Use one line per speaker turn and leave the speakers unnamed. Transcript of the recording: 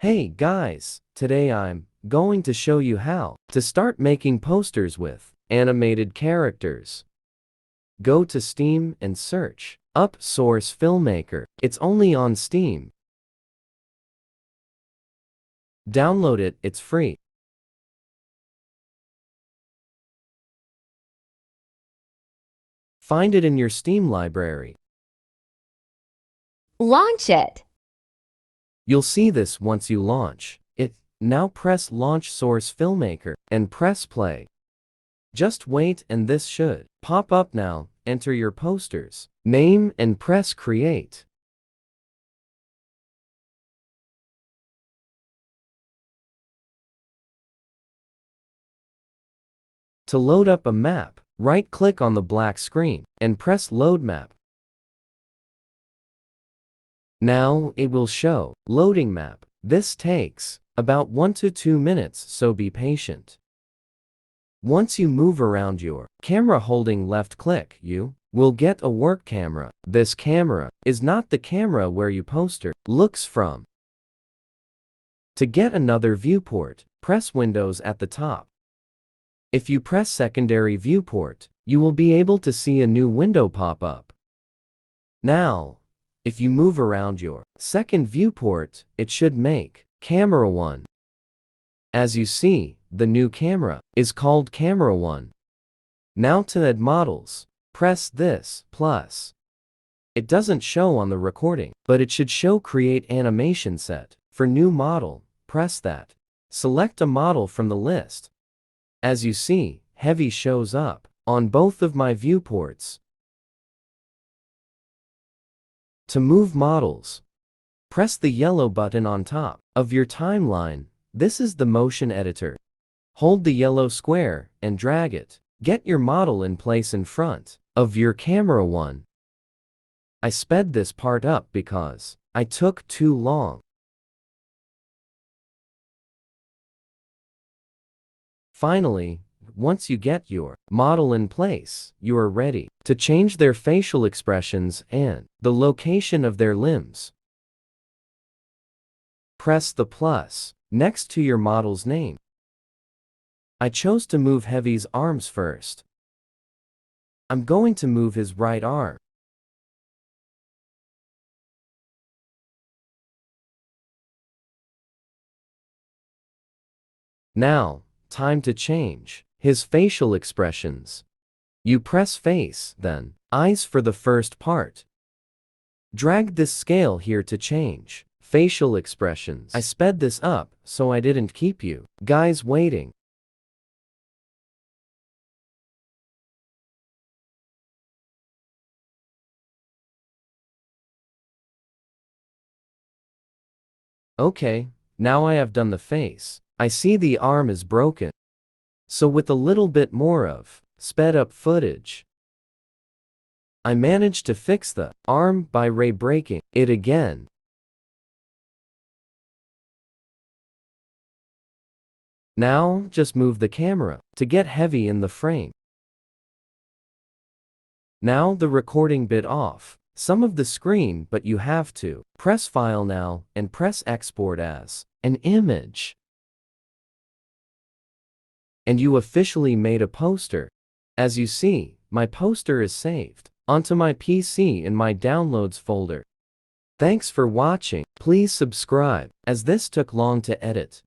Hey guys, today I'm going to show you how to start making posters with animated characters. Go to Steam and search up Source Filmmaker. It's only on Steam. Download it, it's free. Find it in your Steam library.
Launch it.
You'll see this once you launch it. Now press Launch Source Filmmaker and press play. Just wait and this should pop up now. Enter your poster's name and press create. To load up a map, right-click on the black screen and press Load Map. Now it will show Loading Map. This takes about 1 to 2 minutes, so be patient. Once you move around your camera holding left-click, you will get a work camera. This camera is not the camera where your poster looks from. To get another viewport, press Windows at the top. If you press Secondary Viewport, you will be able to see a new window pop up. Now, if you move around your second viewport, it should make Camera 1. As you see, the new camera is called Camera 1. Now to add models, press this plus. It doesn't show on the recording, but it should show Create Animation Set. For new model, press that. Select a model from the list. As you see, Heavy shows up on both of my viewports. To move models, press the yellow button on top of your timeline. This is the motion editor. Hold the yellow square and drag it. Get your model in place in front of your Camera 1. I sped this part up because I took too long. Finally, once you get your model in place, you are ready to change their facial expressions and the location of their limbs. Press the plus next to your model's name. I chose to move Heavy's arms first. I'm going to move his right arm. Now, time to change his facial expressions. You press face, then eyes for the first part. Drag this scale here to change facial expressions. I sped this up so I didn't keep you guys waiting. Okay, now I have done the face. I see the arm is broken. So with a little bit more of sped up footage, I managed to fix the arm by ray-breaking it again. Now just move the camera to get Heavy in the frame. Now the recording bit off some of the screen, but you have to press File now and press Export as an image. And you officially made a poster. As you see, my poster is saved onto my PC in my Downloads folder. Thanks for watching. Please subscribe, as this took long to edit.